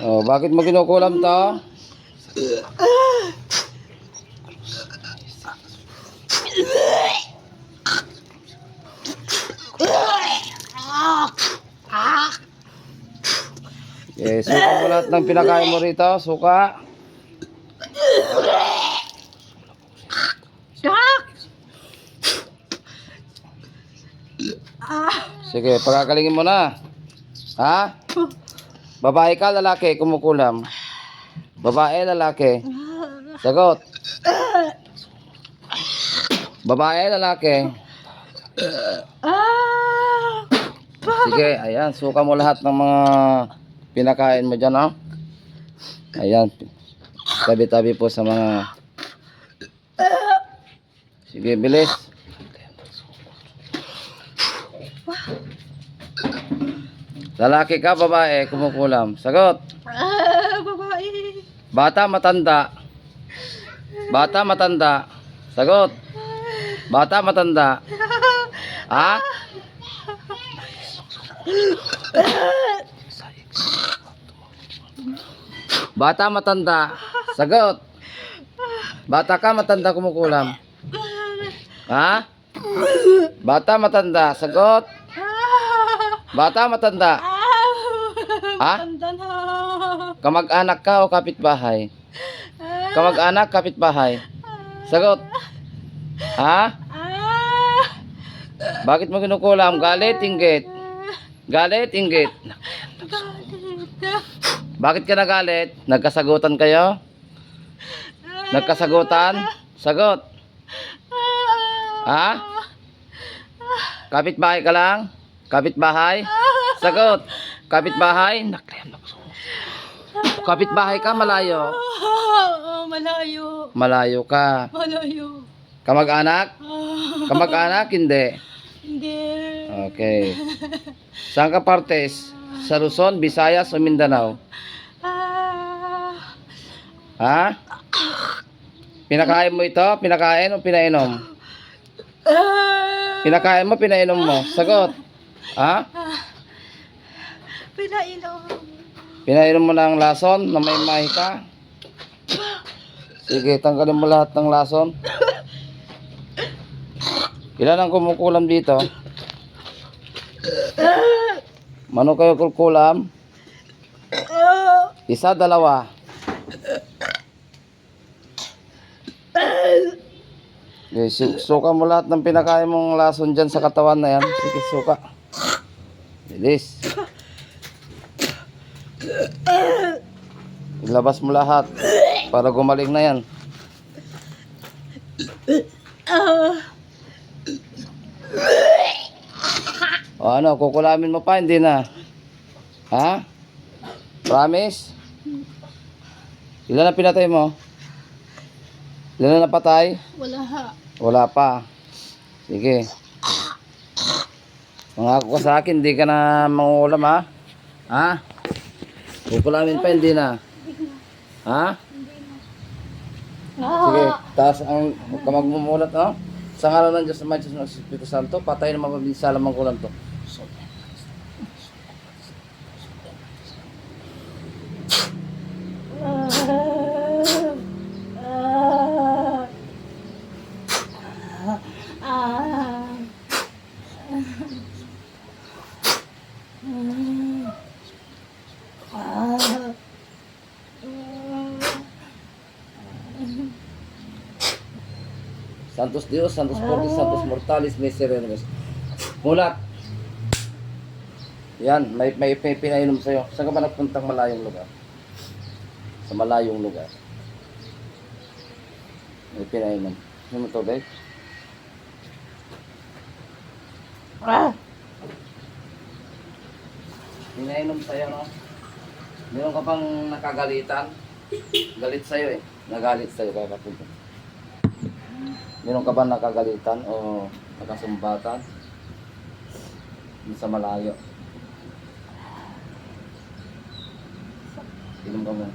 Oh, bakit mo kinukulam to? Okay, suka mo lahat ng pinakain mo rito. Suka. Sige, pagagalingin mo na. Ha? Babae ka, lalaki, kumukulam. Babae, lalaki. Sagot. Babae, lalaki. Sige, ayan, suka mo lahat ng mga pinakain mo dyan, ha? Ayan, tabi-tabi po sa mga... Sige, bilis. Lalaki ka, babae, kumukulam. Sagot. Babae. Bata, matanda. Bata, matanda. Sagot. Bata, matanda. Ha? Bata, matanda. Sagot. Bata ka, matanda, kumukulam. Ha? Bata, matanda. Sagot. Bata, matanda. Ha? Matanda na. Kamag-anak ka o kapitbahay? Kamag-anak, kapitbahay. Sagot. Ha? Bakit mo kinukulam? Galit, inggit. Galit, inggit. Bakit ka nagalit? Nagkasagutan kayo? Nagkasagutan? Sagot. Ha? Kapitbahay ka lang? Kapitbahay? Sagot. Kapitbahay? Kapitbahay ka, malayo? Malayo. Malayo ka. Malayo. Kamag-anak? Kamag-anak? Hindi. Hindi. Okay. Saan ka partes? Sa Luzon, Visayas o Mindanao? Ha? Pinakain mo ito? Pinakain o pinainom? Pinakain mo, pinainom mo? Sagot. Ha? Pinainom. Pinainom mo ng lason na may mahika? Sige, tanggalin mo lahat ng lason. Ilan ang kumukulam dito? Mano kayo kukulam? Isa, dalawa. Okay, suka mo lahat ng pinakain mong lason dyan sa katawan na yan. Sige, suka. Bilis. Ilabas mo lahat para gumaling na yan. O ano, kukulamin mo pa, hindi na. Ha? Promise? Ilan na pinatay mo? Ilan na napatay? Wala ha. Wala pa. Sige. Mangako ka sa akin, hindi ka na mangulam, ha? Ha? Kukulamin pa, hindi na. Ha? Sige, taas ang kamagmumulat, no? Sa ngalan ng Diyos na may Diyos ng Espiritu Santo, patay na mababinsala mang kulam to. Santos Dios, Santos Fortis, Santos Mortalis, Misericors. Mulat. Yan, may pinainom sa'yo. Saan ka ba nagpuntang malayong lugar? Sa malayong lugar. May pinainom. Ano mo to, babe? Pinainom sa'yo, no? Meron ka pang nakagalitan? Galit sa'yo eh. Nagalit sa'yo kaya kapunta. Meron ka ba nakagalitan o nakasumbatan sa malayo? Inom ka mo.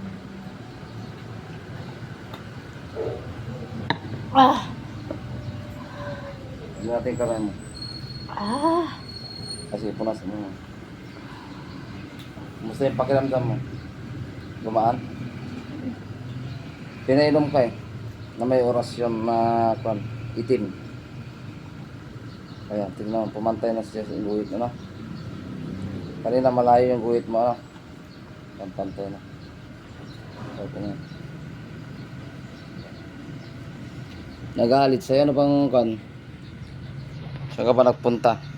Hindi natin kamay mo. Kasi punas mo. Kumusta yung pakiramdam mo? Gumaan. Pinainom ka eh. Na may orasyon na kwan, itim. Kaya, tingnan mo, pumantay na siya sa guhit, ano? Kanina malayo yung guhit mo, ano? Pantay na. Okay na. Nagalit sa'yo, ano bang kwan? Saan ka ba nagpunta?